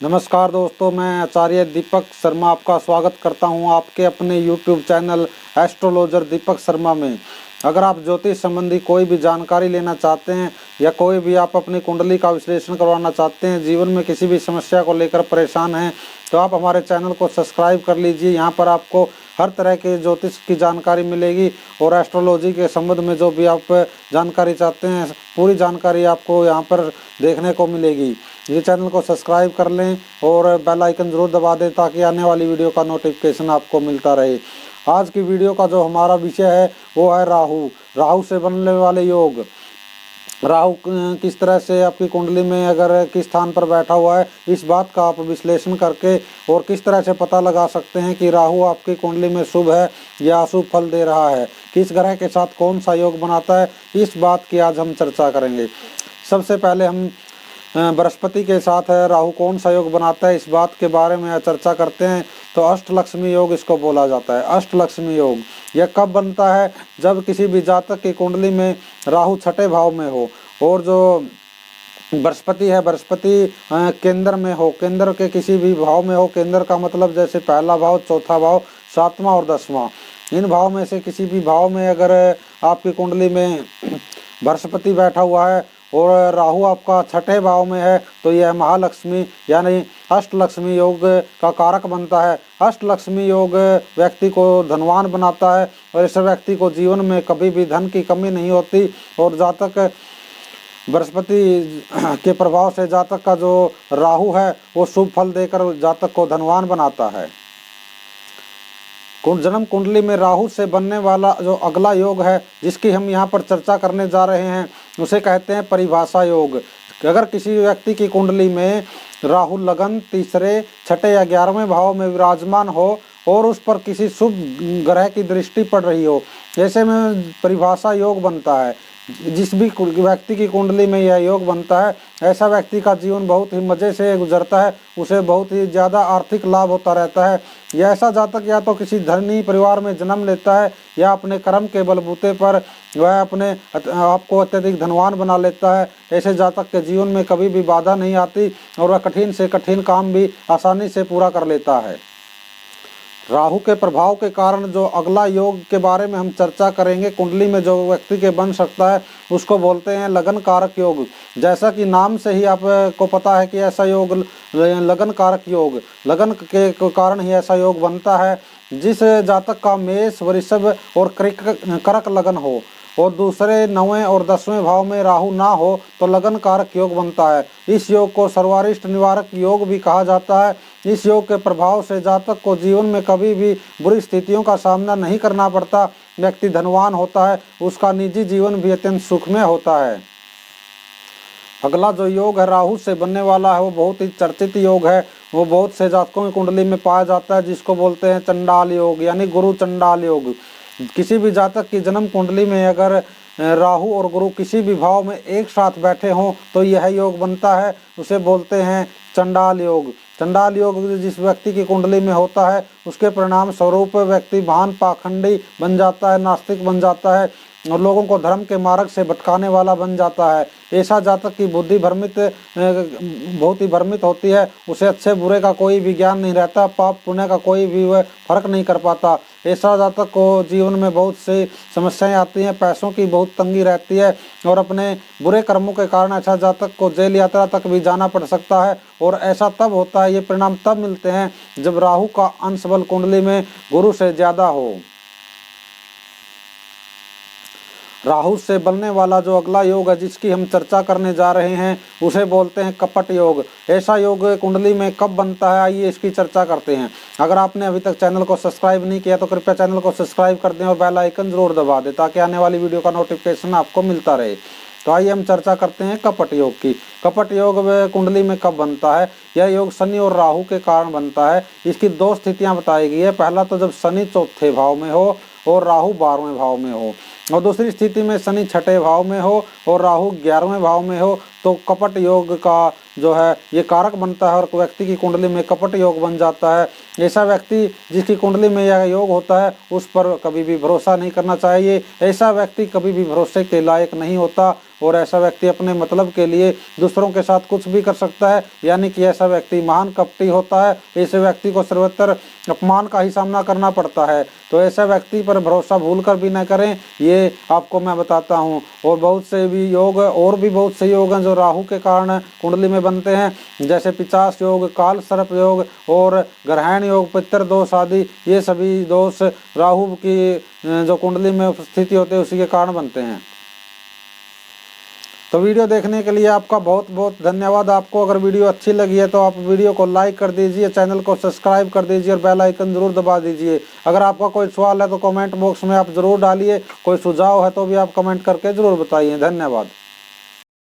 नमस्कार दोस्तों, मैं आचार्य दीपक शर्मा आपका स्वागत करता हूं आपके अपने YouTube channel astrologer Deepak Sharma में। अगर आप ज्योतिष संबंधी कोई भी जानकारी लेना चाहते हैं या कोई भी आप अपनी कुंडली का विश्लेषण करवाना चाहते हैं, जीवन में किसी भी समस्या को लेकर परेशान हैं, तो आप हमारे चैनल को सब्सक्राइब कर लीजिए। यहाँ पर आपको हर तरह के ज्योतिष की जानकारी मिलेगी और एस्ट्रोलॉजी के संबंध में जो भी आप जानकारी चाहते हैं, पूरी जानकारी आपको यहाँ पर देखने को मिलेगी। ये चैनल को सब्सक्राइब कर लें और बेल आइकन ज़रूर दबा दें ताकि आने वाली वीडियो का नोटिफिकेशन आपको मिलता रहे। आज की वीडियो का जो हमारा विषय है वो है राहु से बनने वाले योग। राहु किस तरह से आपकी कुंडली में अगर किस स्थान पर बैठा हुआ है, इस बात का आप विश्लेषण करके और किस तरह से पता लगा सकते हैं कि राहु आपकी कुंडली में शुभ है या अशुभ फल दे रहा है, किस ग्रह के साथ कौन सा योग बनाता है, इस बात की आज हम चर्चा करेंगे। सबसे पहले हम बृहस्पति के साथ है राहु कौन सा योग बनाता है, इस बात के बारे में चर्चा करते हैं। तो अष्टलक्ष्मी योग इसको बोला जाता है। अष्टलक्ष्मी योग यह कब बनता है? जब किसी भी जातक की कुंडली में राहु छठे भाव में हो और जो बृहस्पति है, बृहस्पति केंद्र में हो, केंद्र के किसी भी भाव में हो। केंद्र का मतलब जैसे पहला भाव, चौथा भाव, सातवां और दसवां, इन भाव में से किसी भी भाव में अगर आपकी कुंडली में बृहस्पति बैठा हुआ है और राहु आपका छठे भाव में है, तो यह महालक्ष्मी यानी अष्टलक्ष्मी योग का कारक बनता है। अष्टलक्ष्मी योग व्यक्ति को धनवान बनाता है और इस व्यक्ति को जीवन में कभी भी धन की कमी नहीं होती। और जातक बृहस्पति के प्रभाव से जातक का जो राहु है वो शुभ फल देकर जातक को धनवान बनाता है। जन्म कुंडली में राहु से बनने वाला जो अगला योग है जिसकी हम यहाँ पर चर्चा करने जा रहे हैं, उसे कहते हैं परिभाषा योग। अगर किसी व्यक्ति की कुंडली में राहु लगन तीसरे, छठे या 11वें भाव में विराजमान हो और उस पर किसी शुभ ग्रह की दृष्टि पड़ रही हो, ऐसे में परिभाषा योग बनता है। जिस भी व्यक्ति की कुंडली में यह योग बनता है, ऐसा व्यक्ति का जीवन बहुत ही मज़े से गुजरता है, उसे बहुत ही ज़्यादा आर्थिक लाभ होता रहता है। यह ऐसा जातक या तो किसी धनी परिवार में जन्म लेता है या अपने कर्म के बलबूते पर वह अपने आपको अत्यधिक धनवान बना लेता है। ऐसे जातक के जीवन में कभी भी बाधा नहीं आती और वह कठिन से कठिन काम भी आसानी से पूरा कर लेता है। राहु के प्रभाव के कारण जो अगला योग के बारे में हम चर्चा करेंगे, कुंडली में जो व्यक्ति के बन सकता है, उसको बोलते हैं लगन कारक योग। जैसा कि नाम से ही आपको पता है कि ऐसा योग लगन कारक योग, लगन के कारण ही ऐसा योग बनता है। जिस जातक का मेष, वृषभ और कर्क लगन हो और दूसरे 9वें और 10वें भाव में राहु ना हो तो लगन कारक योग बनता है। इस योग को सर्वारिष्ट निवारक योग भी कहा जाता है। इस योग के प्रभाव से जातक को जीवन में कभी भी बुरी स्थितियों का सामना नहीं करना पड़ता, व्यक्ति धनवान होता है, उसका निजी जीवन भी अत्यंत सुखमय होता है। अगला जो योग है राहु से बनने वाला है वो बहुत ही चर्चित योग है। वो बहुत से जातकों की कुंडली में पाया जाता है, जिसको बोलते हैं चंडाल योग यानी गुरु चंडाल योग। किसी भी जातक की जन्म कुंडली में अगर राहु और गुरु किसी भी भाव में एक साथ बैठे हों तो यह योग बनता है, उसे बोलते हैं चंडाल योग। चंडाल योग जिस व्यक्ति की कुंडली में होता है उसके परिणाम स्वरूप व्यक्ति महान पाखंडी बन जाता है, नास्तिक बन जाता है और लोगों को धर्म के मार्ग से भटकाने वाला बन जाता है। ऐसा जातक की बुद्धि बहुत ही भ्रमित होती है, उसे अच्छे बुरे का कोई भी ज्ञान नहीं रहता, पाप पुण्य का कोई भी वह फर्क नहीं कर पाता। ऐसा जातक को जीवन में बहुत सी समस्याएं आती हैं, पैसों की बहुत तंगी रहती है और अपने बुरे कर्मों के कारण ऐसा जातक को जेल यात्रा तक भी जाना पड़ सकता है। और ऐसा तब होता है, ये परिणाम तब मिलते हैं जब राहु का अंश बल कुंडली में गुरु से ज़्यादा हो। राहु से बनने वाला जो अगला योग है जिसकी हम चर्चा करने जा रहे हैं उसे बोलते हैं कपट योग। ऐसा योग कुंडली में कब बनता है, आइए इसकी चर्चा करते हैं। अगर आपने अभी तक चैनल को सब्सक्राइब नहीं किया तो कृपया चैनल को सब्सक्राइब कर दें और बेल आइकन जरूर दबा दें ताकि आने वाली वीडियो का नोटिफिकेशन आपको मिलता रहे। तो आइए हम चर्चा करते हैं कपट योग की। कपट योग कुंडली में कब बनता है? यह योग शनि और राहु के कारण बनता है। इसकी दो स्थितियां बताई गई है। पहला तो जब शनि चौथे भाव में हो और राहु 12वें भाव में हो। और दूसरी स्थिति में शनि छठे भाव में हो और राहु 11वें भाव में हो तो कपट योग का जो है ये कारक बनता है और व्यक्ति की कुंडली में कपट योग बन जाता है। ऐसा व्यक्ति जिसकी कुंडली में यह योग होता है उस पर कभी भी भरोसा नहीं करना चाहिए। ऐसा व्यक्ति कभी भी भरोसे के लायक नहीं होता और ऐसा व्यक्ति अपने मतलब के लिए दूसरों के साथ कुछ भी कर सकता है, यानी कि ऐसा व्यक्ति महान कपटी होता है। ऐसे व्यक्ति को सर्वत्र अपमान का ही सामना करना पड़ता है। तो ऐसा व्यक्ति पर भरोसा भूल कर भी न करें, ये आपको मैं बताता हूँ। और बहुत से भी योग और भी बहुत से योग हैं जो राहु के कारण कुंडली में बनते हैं, जैसे पिचास योग, काल सर्प योग और ग्रहण योग, पितृ दोष आदि। ये सभी दोष राहु की जो कुंडली में स्थिति होती है उसी के कारण बनते हैं। तो वीडियो देखने के लिए आपका बहुत बहुत धन्यवाद। आपको अगर वीडियो अच्छी लगी है तो आप वीडियो को लाइक कर दीजिए, चैनल को सब्सक्राइब कर दीजिए और बेल आइकन जरूर दबा दीजिए। अगर आपका कोई सवाल है तो कमेंट बॉक्स में आप ज़रूर डालिए, कोई सुझाव है तो भी आप कमेंट करके ज़रूर बताइए। धन्यवाद।